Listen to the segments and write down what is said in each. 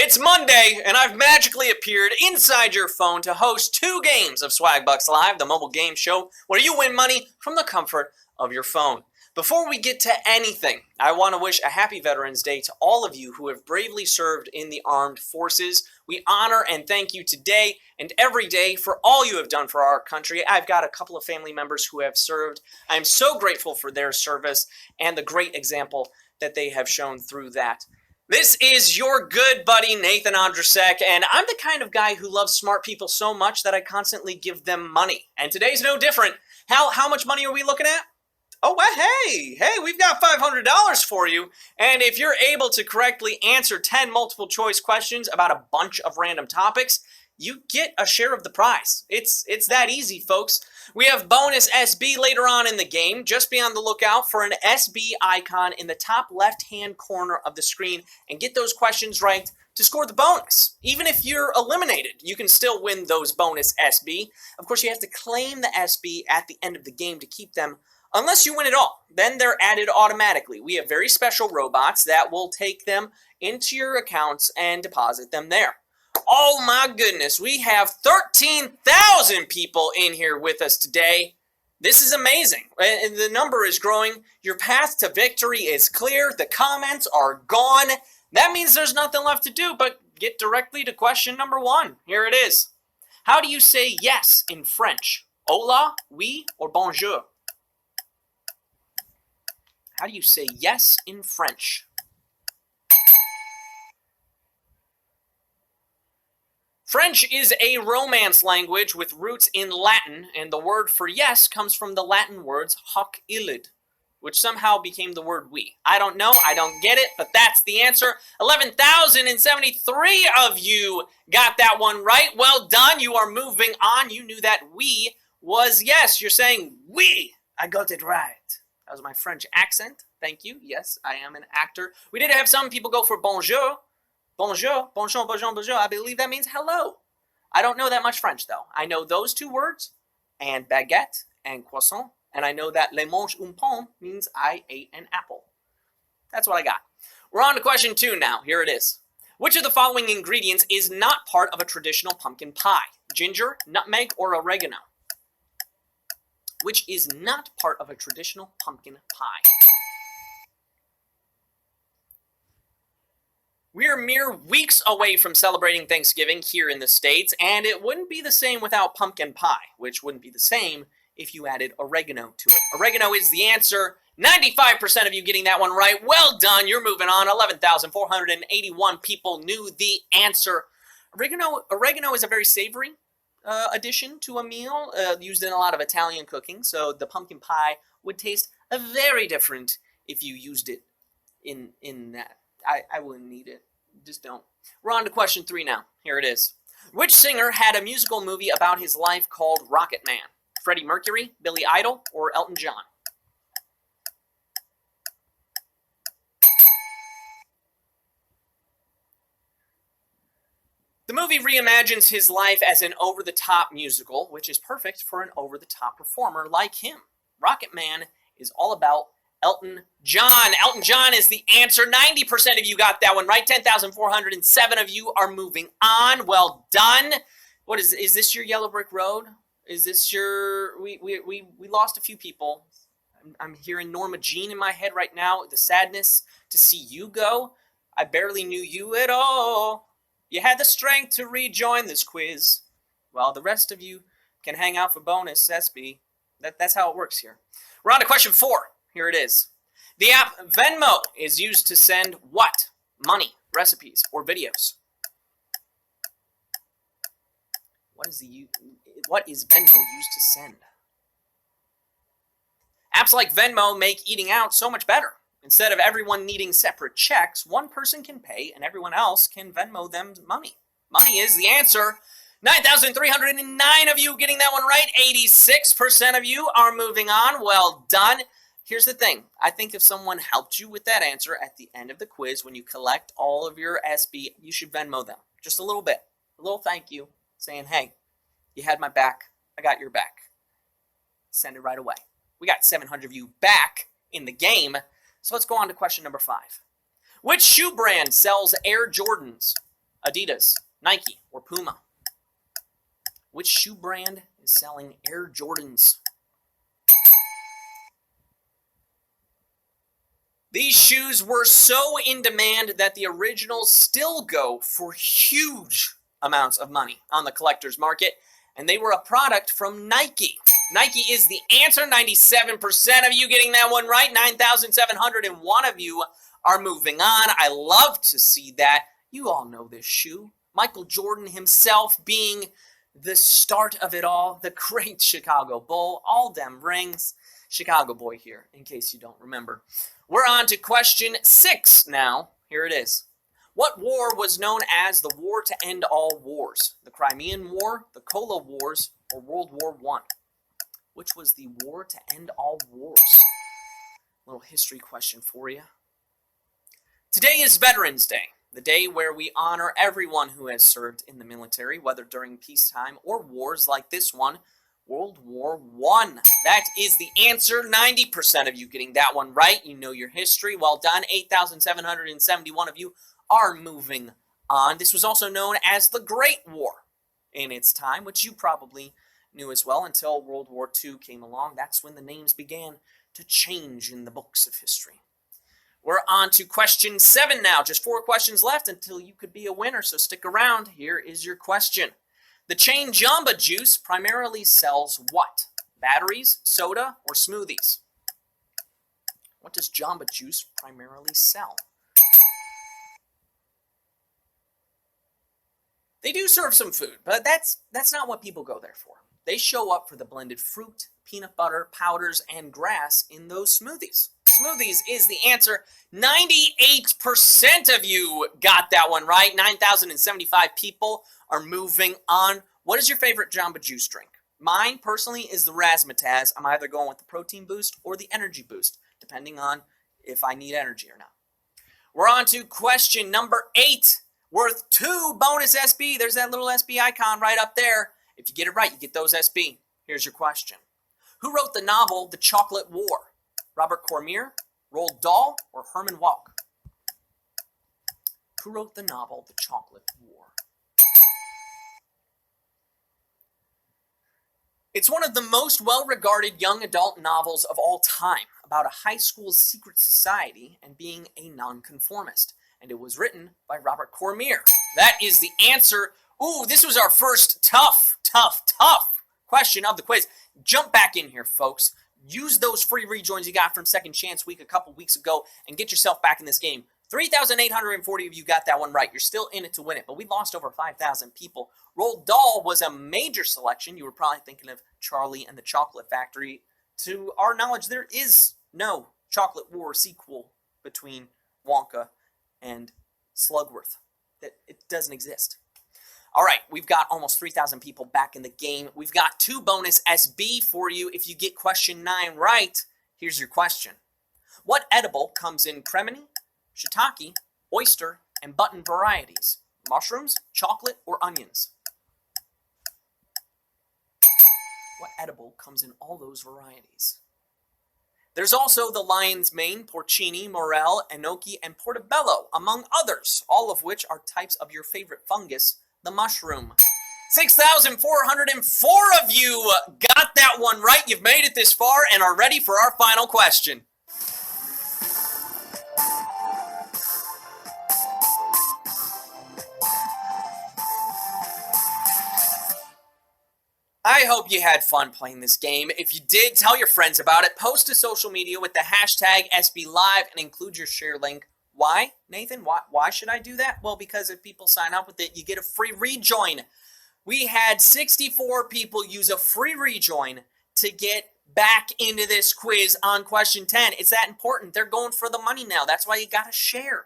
It's Monday, and I've magically appeared inside your phone to host 2 games of Swagbucks Live, the mobile game show where you win money from the comfort of your phone. Before we get to anything, I want to wish a happy Veterans Day to all of you who have bravely served in the armed forces. We honor and thank you today and every day for all you have done for our country. I've got a couple of family members who have served. I'm so grateful for their service and the great example that they have shown through that. This is your good buddy, Nathan Andrasek, and I'm the kind of guy who loves smart people so much that I constantly give them money. And today's no different. How much money are we looking at? Oh, well, hey, we've got $500 for you. And if you're able to correctly answer 10 multiple choice questions about a bunch of random topics, you get a share of the prize. It's that easy, folks. We have bonus SB later on in the game. Just be on the lookout for an SB icon in the top left-hand corner of the screen and get those questions right to score the bonus. Even if you're eliminated, you can still win those bonus SB. Of course, you have to claim the SB at the end of the game to keep them, unless you win it all. Then they're added automatically. We have very special robots that will take them into your accounts and deposit them there. Oh my goodness, we have 13,000 people in here with us today. This is amazing. And the number is growing. Your path to victory is clear. The comments are gone. That means there's nothing left to do but get directly to question number 1. Here it is. How do you say yes in French? Hola, oui, or bonjour? How do you say yes in French? French is a Romance language with roots in Latin, and the word for yes comes from the Latin words hoc illud, which somehow became the word we. I don't know, I don't get it, but that's the answer. 11,073 of you got that one right. Well done, you are moving on. You knew that we was yes. You're saying we. I got it right. That was my French accent. Thank you. Yes, I am an actor. We did have some people go for bonjour. Bonjour, bonjour, bonjour, bonjour. I believe that means hello. I don't know that much French, though. I know those 2 words, and baguette, and croissant, and I know that le mange un pomme means I ate an apple. That's what I got. We're on to question 2 now. Here it is. Which of the following ingredients is not part of a traditional pumpkin pie? Ginger, nutmeg, or oregano? Which is not part of a traditional pumpkin pie? We're mere weeks away from celebrating Thanksgiving here in the States, and it wouldn't be the same without pumpkin pie, which wouldn't be the same if you added oregano to it. Oregano is the answer. 95% of you getting that one right. Well done. You're moving on. 11,481 people knew the answer. Oregano is a very savory addition to a meal, used in a lot of Italian cooking, so the pumpkin pie would taste very different if you used it in that. I wouldn't need it. Just don't. We're on to question 3 now. Here it is. Which singer had a musical movie about his life called Rocket Man? Freddie Mercury, Billy Idol, or Elton John? The movie reimagines his life as an over-the-top musical, which is perfect for an over-the-top performer like him. Rocket Man is all about Elton John. Elton John is the answer. 90% of you got that one right. 10,407 of you are moving on. Well done. What is this your Yellow Brick Road? Is this your... We lost a few people. I'm hearing Norma Jean in my head right now. The sadness to see you go. I barely knew you at all. You had the strength to rejoin this quiz. Well, the rest of you can hang out for bonus SB. That's how it works here. We're on to question 4. Here it is. The app Venmo is used to send what? Money, recipes, or videos? What is Venmo used to send? Apps like Venmo make eating out so much better. Instead of everyone needing separate checks, one person can pay and everyone else can Venmo them money. Money is the answer. 9,309 of you getting that one right. 86% of you are moving on. Well done. Here's the thing. I think if someone helped you with that answer at the end of the quiz, when you collect all of your SB, you should Venmo them. Just a little bit. A little thank you, saying, hey, you had my back. I got your back. Send it right away. We got 700 of you back in the game. So let's go on to question number 5. Which shoe brand sells Air Jordans? Adidas, Nike, or Puma? Which shoe brand is selling Air Jordans? These shoes were so in demand that the originals still go for huge amounts of money on the collector's market, and they were a product from Nike. Nike is the answer. 97% of you getting that one right. 9,701 of you are moving on. I love to see that. You all know this shoe. Michael Jordan himself being the start of it all, the great Chicago Bull, all them rings. Chicago boy here, in case you don't remember. We're on to question 6 now. Here it is. What war was known as the War to End All Wars? The Crimean War, the Kola Wars, or World War I? Which was the War to End All Wars? Little history question for you. Today is Veterans Day, the day where we honor everyone who has served in the military, whether during peacetime or wars like this one, World War I. That is the answer. 90% of you getting that one right. You know your history. Well done. 8,771 of you are moving on. This was also known as the Great War in its time, which you probably knew as well until World War II came along. That's when the names began to change in the books of history. We're on to question 7 now. Just 4 questions left until you could be a winner, so stick around. Here is your question. The chain Jamba Juice primarily sells what? Batteries, soda, or smoothies? What does Jamba Juice primarily sell? They do serve some food, but that's not what people go there for. They show up for the blended fruit, peanut butter, powders, and grass in those smoothies. Smoothies is the answer. 98% of you got that one right. 9,075 people are moving on. What is your favorite Jamba Juice drink? Mine, personally, is the Razzmatazz. I'm either going with the protein boost or the energy boost, depending on if I need energy or not. We're on to question number 8, worth 2 bonus SB. There's that little SB icon right up there. If you get it right, you get those SB. Here's your question. Who wrote the novel The Chocolate War? Robert Cormier, Roald Dahl, or Herman Wouk? Who wrote the novel The Chocolate War? It's one of the most well-regarded young adult novels of all time about a high school's secret society and being a nonconformist. And it was written by Robert Cormier. That is the answer. Ooh, this was our first tough question of the quiz. Jump back in here, folks. Use those free rejoins you got from Second Chance Week a couple weeks ago and get yourself back in this game. 3,840 of you got that one right. You're still in it to win it, but we lost over 5,000 people. Roald Dahl was a major selection. You were probably thinking of Charlie and the Chocolate Factory. To our knowledge, there is no Chocolate War sequel between Wonka and Slugworth. It doesn't exist. All right, we've got almost 3,000 people back in the game. We've got 2 bonus SB for you if you get question 9 right. Here's your question. What edible comes in cremini, shiitake, oyster, and button varieties? Mushrooms, chocolate, or onions? What edible comes in all those varieties? There's also the lion's mane, porcini, morel, enoki, and portobello, among others, all of which are types of your favorite fungus, the mushroom. 6,404 of you got that one right. You've made it this far and are ready for our final question. I hope you had fun playing this game. If you did, tell your friends about it. Post to social media with the hashtag SBLive and include your share link. Why, Nathan? Why should I do that? Well, because if people sign up with it, you get a free rejoin. We had 64 people use a free rejoin to get back into this quiz on question 10. It's that important. They're going for the money now. That's why you got to share.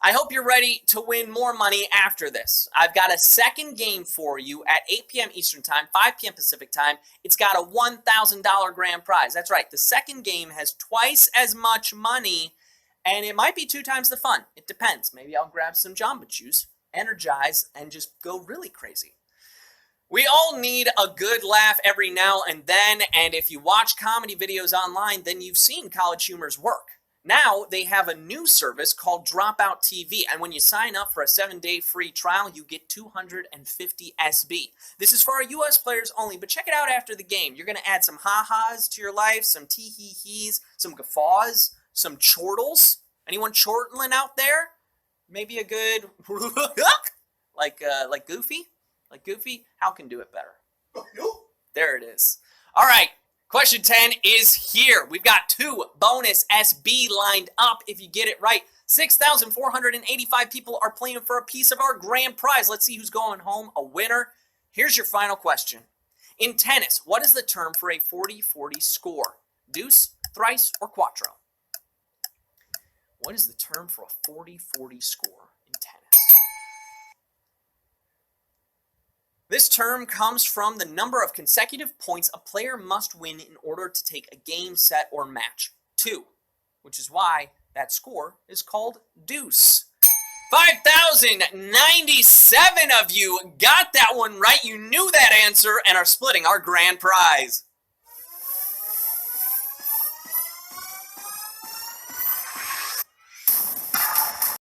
I hope you're ready to win more money after this. I've got a second game for you at 8 p.m. Eastern Time, 5 p.m. Pacific Time. It's got a $1,000 grand prize. That's right. The second game has twice as much money, and it might be 2 times the fun. It depends. Maybe I'll grab some Jamba Juice, energize, and just go really crazy. We all need a good laugh every now and then, and if you watch comedy videos online, then you've seen College Humor's work. Now they have a new service called Dropout TV, and when you sign up for a 7-day free trial, you get 250 SB. This is for our US players only, but check it out after the game. You're going to add some ha-has to your life, some tee-hee-hees, some guffaws, some chortles. Anyone chortling out there? Maybe a good like Goofy? Like Goofy? How can do it better? There it is. All right. Question 10 is here. We've got 2 bonus SB lined up if you get it right. 6,485 people are playing for a piece of our grand prize. Let's see who's going home a winner. Here's your final question. In tennis, what is the term for a 40-40 score? Deuce, thrice, or quattro? What is the term for a 40-40 score in tennis? This term comes from the number of consecutive points a player must win in order to take a game, set, or match. 2, which is why that score is called deuce. 5,097 of you got that one right. You knew that answer and are splitting our grand prize.